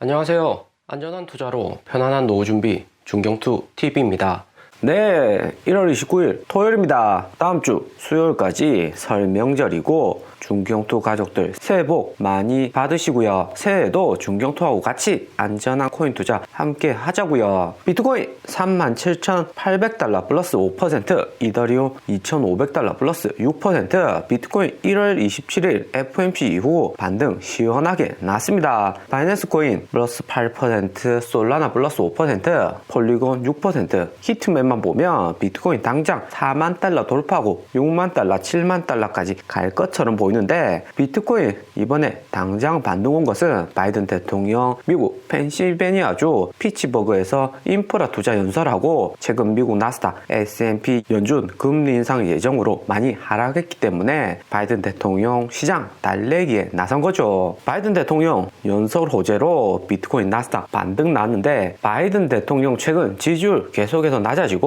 안녕하세요. 안전한 투자로 편안한 노후 준비 중경투 TV입니다. 네, 1월 29일 토요일입니다. 다음 주 수요일까지 설 명절이고 중경투 가족들 새해 복 많이 받으시고요. 새해에도 중경투하고 같이 안전한 코인 투자 함께 하자고요. 비트코인 37,800달러 플러스 5%, 이더리움 2,500달러 플러스 6%, 비트코인 1월 27일 FOMC 이후 반등 시원하게 났습니다. 바이낸스 코인 플러스 8%, 솔라나 플러스 5%, 폴리곤 6%, 히트맵만 보면 비트코인 당장 4만 달러 돌파하고 6만 달러, 7만 달러까지 갈 것처럼 보이는데 비트코인 이번에 당장 반등 온 것은 바이든 대통령 미국 펜실베니아주 피츠버그에서 인프라 투자 연설하고 최근 미국 나스닥 S&P 연준 금리 인상 예정으로 많이 하락했기 때문에 바이든 대통령 시장 달래기에 나선 거죠. 바이든 대통령 연설 호재로 비트코인 나스닥 반등 났는데 바이든 대통령 최근 지지율 계속해서 낮아지고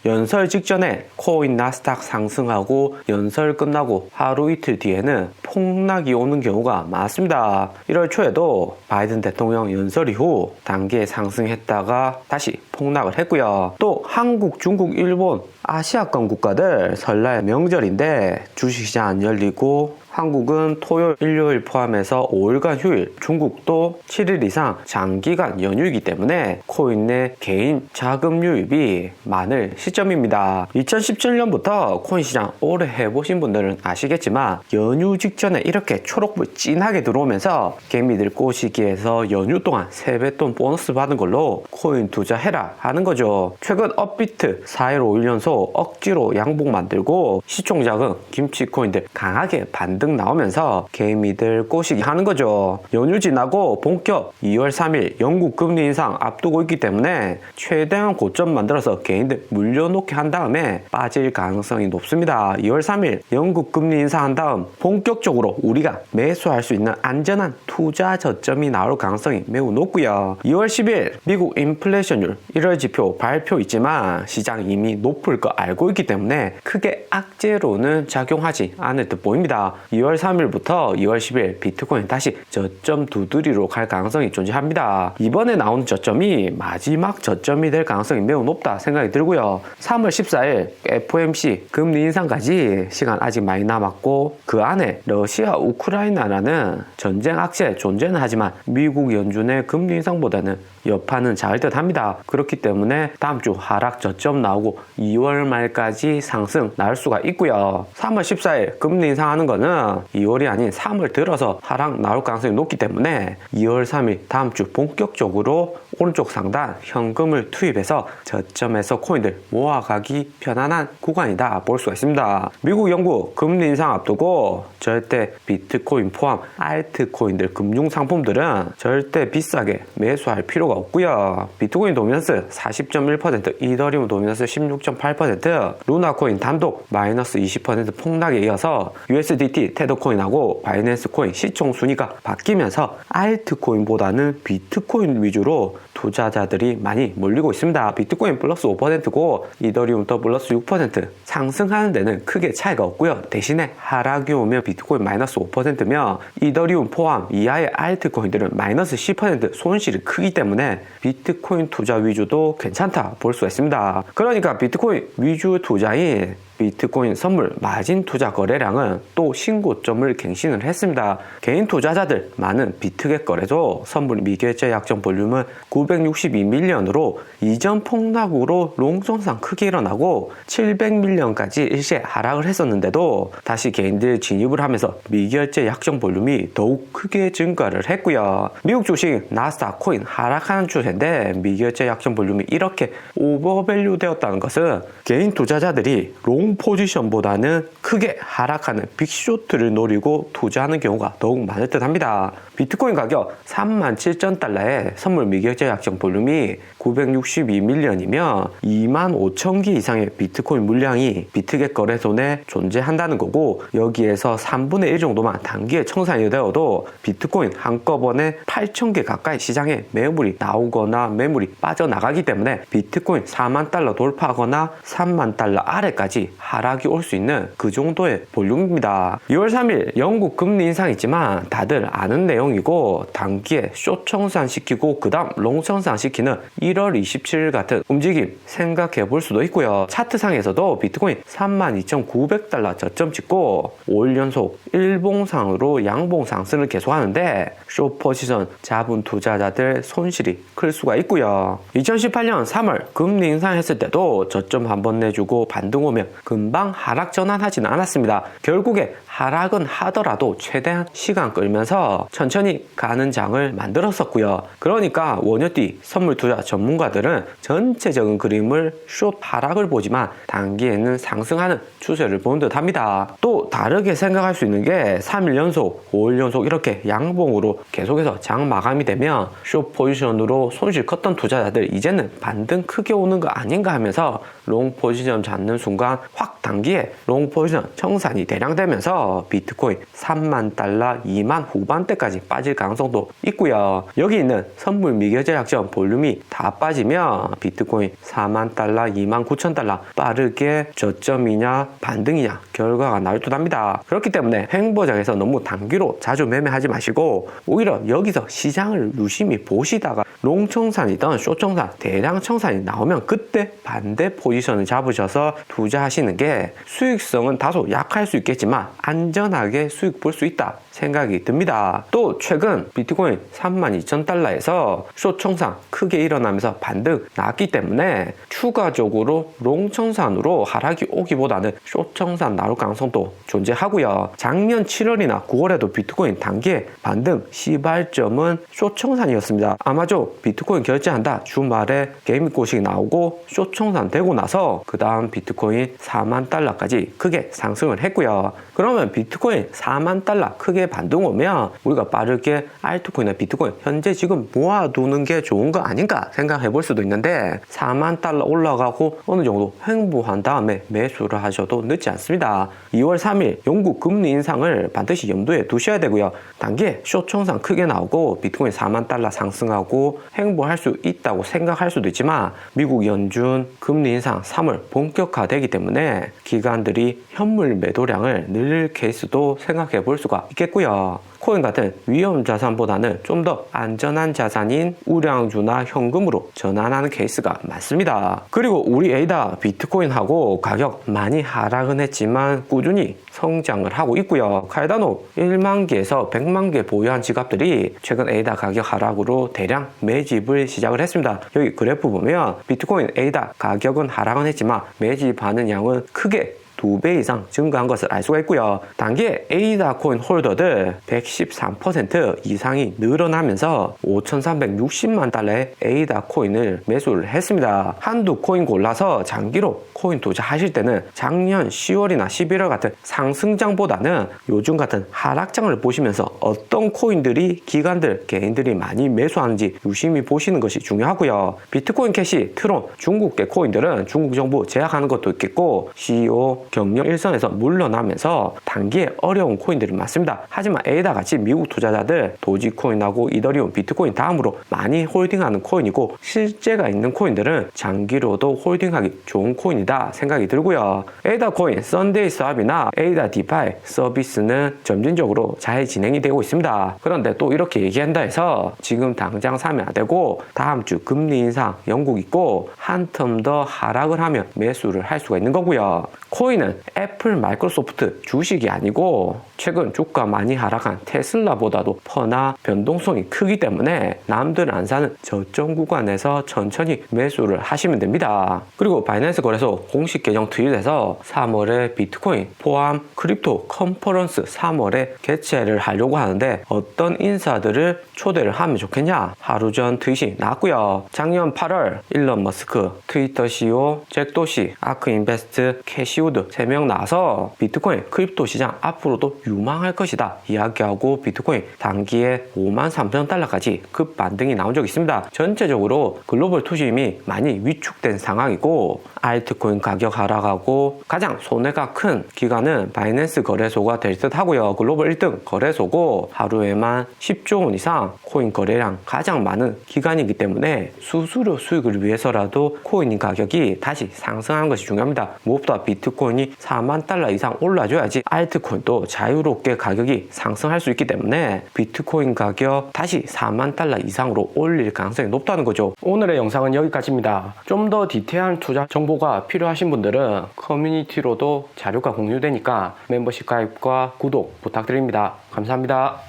연설 직전에 코인 나스닥 상승하고 연설 끝나고 하루 이틀 뒤에는 폭락이 오는 경우가 많습니다. 1월 초에도 바이든 대통령 연설 이후 단계 상승했다가 다시 폭락을 했고요. 또 한국, 중국, 일본, 아시아권 국가들 설날 명절인데 주식시장 안 열리고 한국은 토요일, 일요일 포함해서 5일간 휴일, 중국도 7일 이상 장기간 연휴이기 때문에 코인 내 개인 자금 유입이 많을 시점입니다. 2017년부터 코인 시장 오래 해보신 분들은 아시겠지만 연휴 직전에 이렇게 초록불 진하게 들어오면서 개미들 꼬시기에서 연휴 동안 세뱃돈 보너스 받은 걸로 코인 투자해라 하는 거죠. 최근 업비트 4일 5일 연속 억지로 양봉 만들고 시총자금, 김치코인들 강하게 반등 나오면서 개미들 꼬시기 하는 거죠. 연휴 지나고 본격 2월 3일 영국 금리 인상 앞두고 있기 때문에 최대한 고점 만들어서 개인들 물려놓게 한 다음에 빠질 가능성이 높습니다. 2월 3일 영국 금리 인상한 다음 본격적으로 우리가 매수할 수 있는 안전한 투자 저점이 나올 가능성이 매우 높고요. 2월 10일 미국 인플레이션율 1월 지표 발표 있지만 시장 이미 높을 거 알고 있기 때문에 크게 악재로는 작용하지 않을 듯 보입니다. 2월 3일부터 2월 10일 비트코인 다시 저점 두드리로 갈 가능성이 존재합니다. 이번에 나오는 저점이 마지막 저점이 될 가능성이 매우 높다 생각이 들고요. 3월 14일 FOMC 금리 인상까지 시간 아직 많이 남았고 그 안에 러시아 우크라이나라는 전쟁 악재 존재는 하지만 미국 연준의 금리 인상보다는 여파는 작을 듯 합니다. 그렇기 때문에 다음 주 하락 저점 나오고 2월 말까지 상승 나올 수가 있고요. 3월 14일 금리 인상하는 거는 2월이 아닌 3월 들어서 하락 나올 가능성이 높기 때문에 2월 3일 다음 주 본격적으로 오른쪽 상단 현금을 투입해서 저점에서 코인들 모아가기 편안한 구간이다 볼 수가 있습니다. 미국, 영국 금리 인상 앞두고 절대 비트코인 포함 알트코인들 금융상품들은 절대 비싸게 매수할 필요가 없고요. 비트코인 도미넌스 40.1%, 이더리움 도미넌스 16.8%, 루나코인 단독 마이너스 20% 폭락에 이어서 USDT, 테더코인하고 바이낸스 코인 시총 순위가 바뀌면서 알트코인보다는 비트코인 위주로 투자자들이 많이 몰리고 있습니다. 비트코인 플러스 5%고 이더리움 더 플러스 6%. 상승하는 데는 크게 차이가 없고요. 대신에 하락이 오면 비트코인 마이너스 5%면 이더리움 포함 이하의 알트코인들은 마이너스 10% 손실이 크기 때문에 비트코인 투자 위주도 괜찮다 볼 수가 있습니다. 그러니까 비트코인 위주 투자인 비트코인 선물 마진 투자 거래량은 또 신고점을 갱신을 했습니다. 개인 투자자들 많은 비트겟 거래소 선물 미결제 약정 볼륨은 962밀리언으로 이전 폭락으로 롱손상 크게 일어나고 700밀리언까지 일시에 하락을 했었는데도 다시 개인들 진입을 하면서 미결제 약정 볼륨이 더욱 크게 증가를 했고요. 미국 주식 나스닥 코인 하락하는 추세인데 미결제 약정 볼륨이 이렇게 오버밸류 되었다는 것은 개인 투자자들이 롱 포지션보다는 크게 하락하는 빅쇼트를 노리고 투자하는 경우가 더욱 많을 듯 합니다. 비트코인 가격 37,000달러에 선물 미결제 약정 볼륨이 962밀리언이면 25,000개 이상의 비트코인 물량이 비트겟 거래소 내 존재한다는 거고 여기에서 3분의 1 정도만 단기에 청산이 되어도 비트코인 한꺼번에 8,000개 가까이 시장에 매물이 나오거나 매물이 빠져나가기 때문에 비트코인 4만 달러 돌파하거나 3만 달러 아래까지 하락이 올 수 있는 그 정도의 볼륨입니다. 2월 3일 영국 금리 인상이 있지만 다들 아는 내용 내용이고 단기에 숏 청산시키고 그 다음 롱 청산시키는 1월 27일 같은 움직임 생각해 볼 수도 있고요. 차트상에서도 비트코인 32,900달러 저점 찍고 5일 연속 일봉상으로 양봉 상승을 계속하는데 숏 포지션 잡은 투자자들 손실이 클 수가 있고요. 2018년 3월 금리 인상했을 때도 저점 한번 내주고 반등 오면 금방 하락 전환하지는 않았습니다. 결국에 하락은 하더라도 최대한 시간 끌면서 천천히 가는 장을 만들었었고요. 그러니까 원효띠 선물 투자 전문가들은 전체적인 그림을 숏 하락을 보지만 단기에는 상승하는 추세를 보는 듯 합니다. 또 다르게 생각할 수 있는 게 3일 연속, 5일 연속 이렇게 양봉으로 계속해서 장 마감이 되면 숏 포지션으로 손실 컸던 투자자들 이제는 반등 크게 오는 거 아닌가 하면서 롱 포지션 잡는 순간 확 단기에 롱 포지션 청산이 대량되면서 비트코인 3만 달러 2만 후반대까지 빠질 가능성도 있고요. 여기 있는 선물 미결제 약정 볼륨이 다 빠지면 비트코인 4만 달러 2만 9천 달러 빠르게 저점이냐 반등이냐 결과가 나올 듯 합니다. 그렇기 때문에 횡보장에서 너무 단기로 자주 매매하지 마시고 오히려 여기서 시장을 유심히 보시다가 롱 청산이든 숏 청산, 대량 청산이 나오면 그때 반대 포지션을 잡으셔서 투자하시는 게 수익성은 다소 약할 수 있겠지만 안전하게 수익 볼 수 있다 생각이 듭니다. 또 최근 비트코인 32,000달러에서 숏 청산 크게 일어나면서 반등 나왔기 때문에 추가적으로 롱 청산으로 하락이 오기보다는 숏 청산 나올 가능성도 존재하고요. 작년 7월이나 9월에도 비트코인 단기에 반등 시발점은 숏 청산이었습니다. 아마존 비트코인 결제한다 주말에 개미 꼬식이 나오고 숏 청산 되고 나서 그 다음 비트코인 4만 달러까지 크게 상승을 했고요. 그러면 비트코인 4만 달러 크게 반등 오면 우리가 빠르게 알트코인이나 비트코인 현재 지금 모아두는 게 좋은 거 아닌가 생각해 볼 수도 있는데 4만 달러 올라가고 어느 정도 횡보한 다음에 매수를 하셔도 늦지 않습니다. 2월 3일 영국 금리 인상을 반드시 염두에 두셔야 되고요. 단기에 숏 청산 크게 나오고 비트코인 4만 달러 상승하고 횡보할 수 있다고 생각할 수도 있지만 미국 연준 금리 인상 3월 본격화되기 때문에 기관들이 현물 매도량을 늘릴 케이스도 생각해 볼 수가 있겠고요. 코인 같은 위험 자산보다는 좀 더 안전한 자산인 우량주나 현금으로 전환하는 케이스가 많습니다. 그리고 우리 에이다 비트코인하고 가격 많이 하락은 했지만 꾸준히 성장을 하고 있고요. 카르다노 1만 개에서 100만 개 보유한 지갑들이 최근 에이다 가격 하락으로 대량 매집을 시작을 했습니다. 여기 그래프 보면 비트코인 에이다 가격은 하락은 했지만 매집하는 양은 크게 2배 이상 증가한 것을 알 수가 있고요. 단기에 에이다 코인 홀더들 113% 이상이 늘어나면서 5,360만 달러의 에이다 코인을 매수를 했습니다. 한두 코인 골라서 장기로 코인 투자하실 때는 작년 10월이나 11월 같은 상승장보다는 요즘 같은 하락장을 보시면서 어떤 코인들이 기관들, 개인들이 많이 매수하는지 유심히 보시는 것이 중요하고요. 비트코인 캐시, 트론, 중국계 코인들은 중국 정부 제약하는 것도 있겠고 CEO 경영 일선에서 물러나면서 단기에 어려운 코인들이 많습니다. 하지만 에이다 같이 미국 투자자들 도지코인하고 이더리움, 비트코인 다음으로 많이 홀딩하는 코인이고 실제가 있는 코인들은 장기로도 홀딩하기 좋은 코인이다 생각이 들고요. 에이다 코인, 썬데이 스왑이나 에이다 디파이 서비스는 점진적으로 잘 진행이 되고 있습니다. 그런데 또 이렇게 얘기한다 해서 지금 당장 사면 안 되고 다음 주 금리 인상 영국 있고 한 텀 더 하락을 하면 매수를 할 수가 있는 거고요. 코인은 애플, 마이크로소프트 주식이 아니고 최근 주가 많이 하락한 테슬라보다도 퍼나 변동성이 크기 때문에 남들 안 사는 저점 구간에서 천천히 매수를 하시면 됩니다. 그리고 바이낸스 거래소 공식 계정 트윗에서 3월에 비트코인 포함 크립토 컨퍼런스 3월에 개최를 하려고 하는데 어떤 인사들을 초대를 하면 좋겠냐 하루 전 트윗이 나왔고요. 작년 8월 일론 머스크, 트위터 CEO 잭 도시, 아크 인베스트, 캐시우드 3명 나와서 비트코인 크립토 시장 앞으로도 유망할 것이다 이야기하고 비트코인 단기에 53,000달러까지 급 반등이 나온 적이 있습니다. 전체적으로 글로벌 투심이 많이 위축된 상황이고 알트코인 가격 하락하고 가장 손해가 큰 기관은 바이낸스 거래소가 될 듯 하고요. 글로벌 1등 거래소고 하루에만 10조 원 이상 코인 거래량 가장 많은 기관이기 때문에 수수료 수익을 위해서라도 코인 가격이 다시 상승하는 것이 중요합니다. 무엇보다 비트코인 비트코인이 4만 달러 이상 올라줘야지 알트코인도 자유롭게 가격이 상승할 수 있기 때문에 비트코인 가격 다시 4만 달러 이상으로 올릴 가능성이 높다는 거죠. 오늘의 영상은 여기까지입니다. 좀 더 디테일한 투자 정보가 필요하신 분들은 커뮤니티로도 자료가 공유되니까 멤버십 가입과 구독 부탁드립니다. 감사합니다.